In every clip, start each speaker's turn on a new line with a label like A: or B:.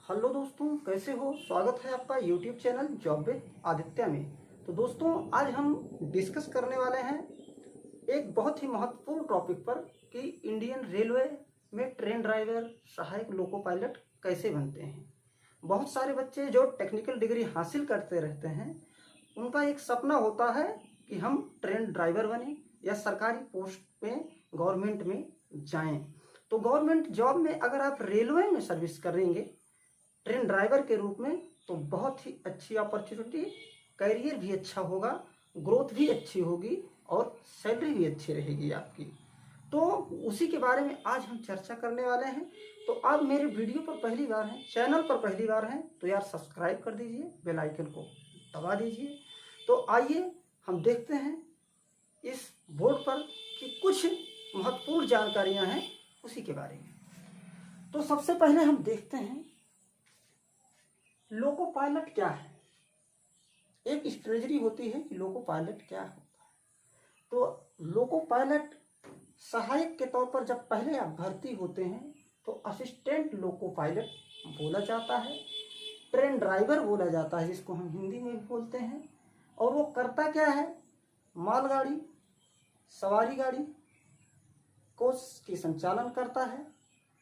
A: Hello दोस्तों, कैसे हो। स्वागत है आपका YouTube channel job with Aditya में। तो दोस्तों, आज हम डिस्कस करने वाले हैं एक बहुत ही महत्वपूर्ण टॉपिक पर कि इंडियन रेलवे में ट्रेन ड्राइवर, सहायक लोको पायलट कैसे बनते हैं। बहुत सारे बच्चे जो टेक्निकल डिग्री हासिल करते रहते हैं, उनका एक सपना होता है कि हम ट्रेन ड्राइवर बने या सरकारी पोस्ट पे गवर्नमेंट में जाएं। तो गवर्नमेंट जॉब में अगर आप रेलवे में सर्विस करेंगे ट्रेन ड्राइवर के रूप में, तो बहुत ही अच्छी अपॉर्चुनिटी, करियर भी अच्छा होगा, ग्रोथ भी अच्छी होगी और सैलरी भी अच्छी रहेगी आपकी। तो उसी के बारे में आज हम चर्चा करने वाले हैं। तो आप मेरे वीडियो पर पहली बार हैं, चैनल पर पहली बार हैं, तो यार सब्सक्राइब कर दीजिए, बेल आइकन को दबा दीजिए। तो आइए हम देखते हैं इस बोर्ड पर कि कुछ महत्वपूर्ण जानकारियां हैं उसी के बारे में। तो सबसे पहले हम देखते हैं लोको पायलट क्या है। एक स्ट्रेटजी होती है कि लोको पायलट क्या होता है। तो लोको पायलट सहायक के तौर पर जब पहले आप भर्ती होते हैं तो असिस्टेंट लोको पायलट बोला जाता है, ट्रेन ड्राइवर बोला जाता है जिसको हम हिंदी में भी बोलते हैं। और वो करता क्या है, मालगाड़ी, सवारी गाड़ी को की संचालन करता है।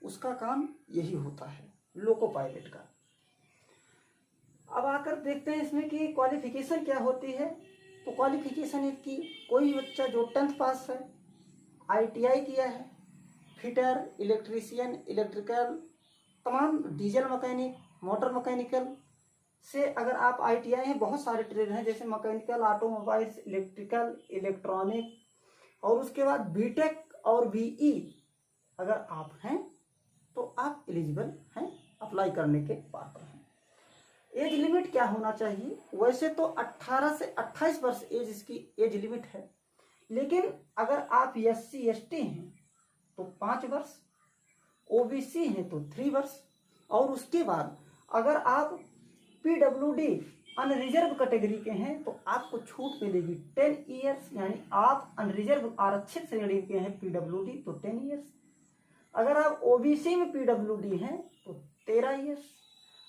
A: उसका काम यही होता है लोको पायलट का। अब आकर देखते हैं इसमें कि क्वालिफिकेशन क्या होती है। तो क्वालिफिकेशन इसकी, कोई बच्चा जो 10th पास है, ITI किया है, फिटर, इलेक्ट्रीशियन, इलेक्ट्रिकल, तमाम डीजल मैकेनिक, मोटर मैकेनिकल से अगर आप ITI हैं, बहुत सारे ट्रेड हैं जैसे मैकेनिकल, ऑटोमोबाइल्स, इलेक्ट्रिकल, इलेक्ट्रॉनिक, और उसके बाद बीटेक और BE अगर आप हैं तो आप एलिजिबल हैं अप्लाई करने के पात्र हैं। एज लिमिट क्या होना चाहिए, वैसे तो 18 से 28 वर्ष एज इसकी एज लिमिट है, लेकिन अगर आप SC ST हैं तो 5 वर्ष, OBC हैं तो 3 वर्ष, और उसके बाद अगर आप PWD अनरिजर्व कैटेगरी के हैं तो आपको छूट मिलेगी 10 ईयर्स, यानी आप अनरिजर्व आरक्षित श्रेणी के हैं PWD तो 10 ईयर्स। अगर आप OBC में PWD हैं तो 13 ईयर्स,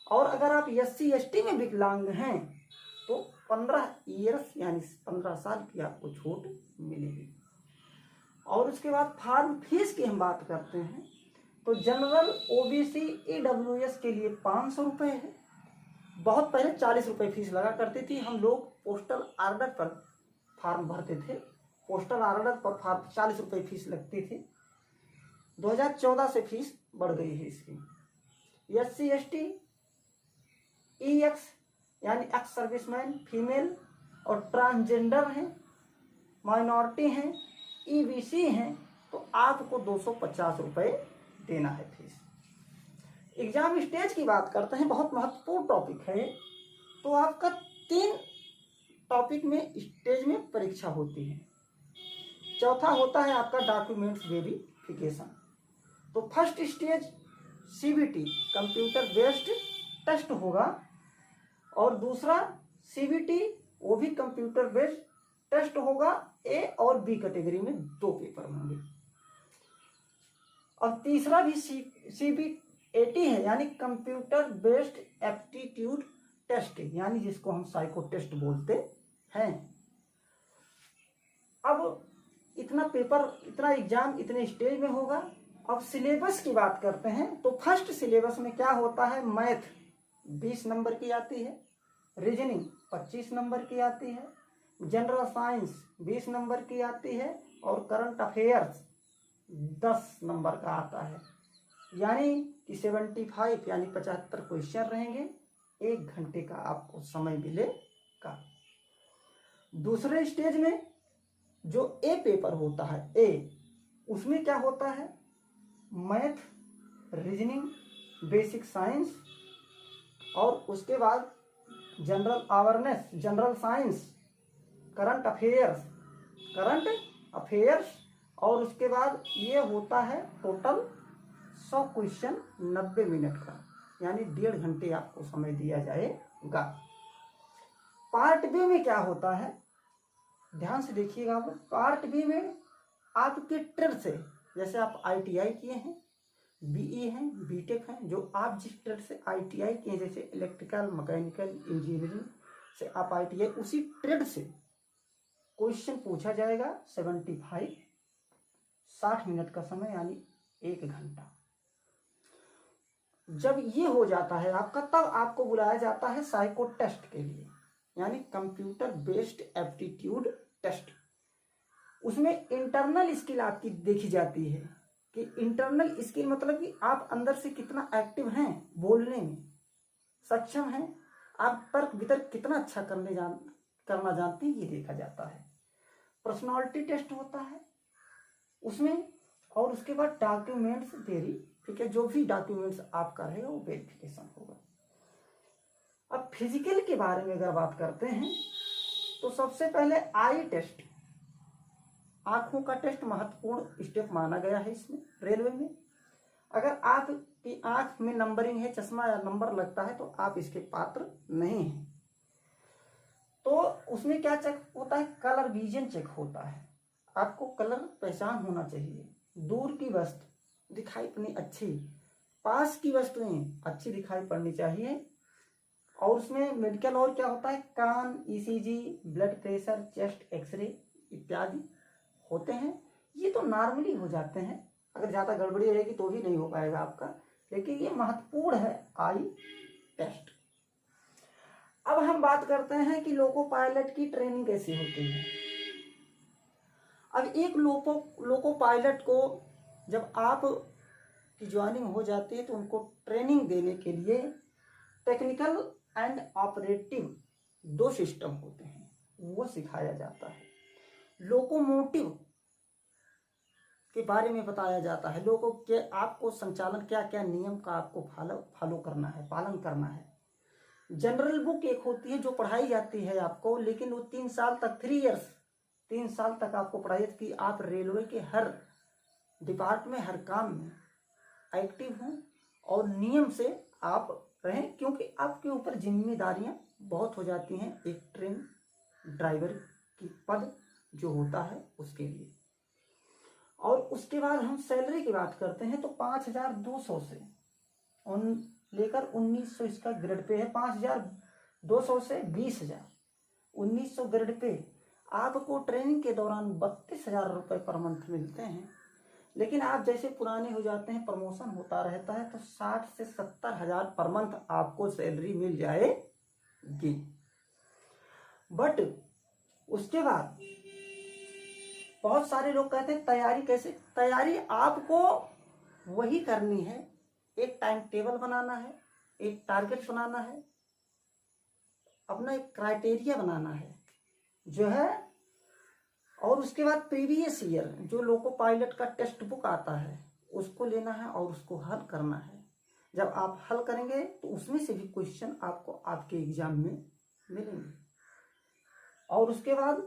A: और अगर आप SC ST में विकलांग हैं तो 15 ईयर्स यानी 15 साल की आपको छूट मिलेगी। और उसके बाद फार्म फीस की हम बात करते हैं तो जनरल, OBC, EWS के लिए 500 रुपये है। बहुत पहले 40 रुपये फीस लगा करती थी। हम लोग पोस्टल ऑर्डर पर फार्म भरते थे, पोस्टल ऑर्डर पर फार्म 40 रुपये फीस लगती थी। 2014 से फीस बढ़ गई है इसकी। SC ST, EX यानी एक्स सर्विसमैन, फीमेल और ट्रांसजेंडर हैं, माइनॉरिटी हैं, EBC हैं, तो आपको 250 रुपये देना है फीस। एग्जाम स्टेज की बात करते हैं, बहुत महत्वपूर्ण टॉपिक है। तो आपका 3 टॉपिक में स्टेज में परीक्षा होती है। चौथा होता है आपका डॉक्यूमेंट्स वेरिफिकेशन। तो first stage CBT computer based test होगा, और दूसरा CBT वो भी कंप्यूटर बेस्ड टेस्ट होगा। A और B कैटेगरी में 2 पेपर होंगे। और तीसरा भी CBAT है, यानी कंप्यूटर बेस्ड एप्टीट्यूड टेस्ट, यानी जिसको हम साइको टेस्ट बोलते हैं। अब इतना पेपर, इतना एग्जाम इतने स्टेज में होगा। अब सिलेबस की बात करते हैं तो फर्स्ट सिलेबस में क्या होता है, मैथ 20 नंबर की आती है, रीजनिंग 25 नंबर की आती है, जनरल साइंस 20 नंबर की आती है, और करंट अफेयर्स 10 नंबर का आता है। यानी कि 75 यानी 75 क्वेश्चन रहेंगे। 1 घंटे का आपको समय मिलेगा। दूसरे स्टेज में जो A पेपर होता है, A, उसमें क्या होता है, मैथ, रीजनिंग, बेसिक साइंस, और उसके बाद general awareness, general science, current affairs, और उसके बाद ये होता है टोटल 100 क्वेश्चन 90 मिनट का, यानी 1.5 घंटे आपको समय दिया जाएगा। पार्ट B में क्या होता है, ध्यान से देखिएगा। पार्ट B में आपके ट्रेड से, जैसे आप ITI किए हैं बीई हैं, बीटेक हैं, जो आप जिस ट्रेड से आईटीआई किए, जैसे इलेक्ट्रिकल, मैकेनिकल इंजीनियरिंग से आप आईटीआई, उसी ट्रेड से क्वेश्चन पूछा जाएगा 75, 60 मिनट का समय यानी 1 घंटा। जब ये हो जाता है आपका, तब आपको बुलाया जाता है साइको टेस्ट के लिए, यानी कंप्यूटर बेस्ड एप्टीट्यूड टेस्ट। उसमें इंटरनल स्किल आपकी देखी जाती है कि इंटरनल स्किल मतलब कि आप अंदर से कितना एक्टिव हैं, बोलने में सक्षम हैं, आप तर्क वितर्क कितना अच्छा करना जानते हैं, ये देखा जाता है। पर्सनालिटी टेस्ट होता है उसमें, और उसके बाद डॉक्यूमेंट्स वेरी, ठीक है, जो भी डॉक्यूमेंट्स आपका रहेगा वो वेरिफिकेशन होगा। अब फिजिकल के बारे में अगर बात करते हैं तो सबसे पहले आई टेस्ट, आंखों का टेस्ट महत्वपूर्ण स्टेप माना गया है इसमें रेलवे में। अगर आपकी आंख में नंबरिंग है, चश्मा या नंबर लगता है, तो आप इसके पात्र नहीं हैं। तो उसमें क्या चेक होता है, कलर विजन चेक होता है, आपको कलर पहचान होना चाहिए, दूर की वस्तु दिखाई पड़नी अच्छी, पास की वस्तुएं अच्छी दिखाई पड़नी चाहिए। और उसमें मेडिकल और क्या होता है, कान, ECG, blood pressure, chest X-ray इत्यादि होते हैं। ये तो नॉर्मली हो जाते हैं, अगर ज़्यादा गड़बड़ी रहेगी तो भी नहीं हो पाएगा आपका, लेकिन ये महत्वपूर्ण है आई टेस्ट। अब हम बात करते हैं कि लोको पायलट की ट्रेनिंग कैसे होती है। अब एक लोको पायलट को जब आप की ज्वाइनिंग हो जाती है तो उनको ट्रेनिंग देने के लिए टेक्निकल एंड ऑपरेटिव 2 सिस्टम होते हैं, वो सिखाया जाता है। लोकोमोटिव के बारे में बताया जाता है, लोगों के आपको संचालन क्या क्या नियम का आपको फॉलो करना है, पालन करना है। जनरल बुक एक होती है जो पढ़ाई जाती है आपको, लेकिन वो 3 साल तक, 3 इयर्स, 3 साल तक आपको पढ़ाई कि आप रेलवे के हर डिपार्टमेंट में, हर काम में एक्टिव हों और नियम से आप रहें, क्योंकि आपके ऊपर जिम्मेदारियां बहुत हो जाती हैं एक ट्रेन ड्राइवर की पद जो होता है उसके लिए। और उसके बाद हम सैलरी की बात करते हैं तो 5200 से लेकर 1900 इसका ग्रेड पे है। 5200 से 20,000, 1900 ग्रेड पे आपको ट्रेनिंग के दौरान 32,000 रुपये पर मंथ मिलते हैं। लेकिन आप जैसे पुराने हो जाते हैं, प्रमोशन होता रहता है, तो 60 से 70,000 पर मंथ आपको सैलरी मिल जाएगी। बट उसके बाद बहुत सारे लोग कहते हैं तैयारी कैसे, तैयारी आपको वही करनी है, एक टाइम टेबल बनाना है, एक टारगेट बनाना है, अपना एक क्राइटेरिया बनाना है जो है, और उसके बाद प्रीवियस ईयर जो लोको पायलट का टेस्ट बुक आता है उसको लेना है और उसको हल करना है। जब आप हल करेंगे तो उसमें से भी क्वेश्चन आपको आपके एग्जाम में मिलेंगे। और उसके बाद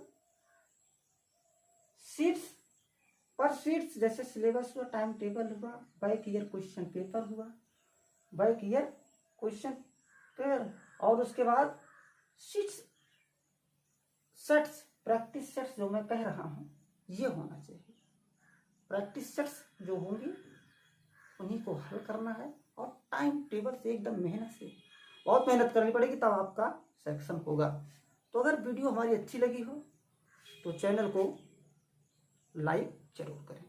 A: सीट्स पर सीट्स, जैसे सिलेबस हुआ, टाइम टेबल हुआ, बैक ईयर क्वेश्चन पेपर हुआ, बैक ईयर क्वेश्चन पेपर, और उसके बाद सीट्स सेट्स, प्रैक्टिस सेट्स जो मैं कह रहा हूँ ये होना चाहिए। प्रैक्टिस सेट्स जो होंगी उन्हीं को हल करना है, और टाइम टेबल से एकदम मेहनत से, बहुत मेहनत करनी पड़ेगी तब आपका सेक्शन होगा। तो अगर वीडियो हमारी अच्छी लगी हो तो चैनल को लाइक जरूर करें।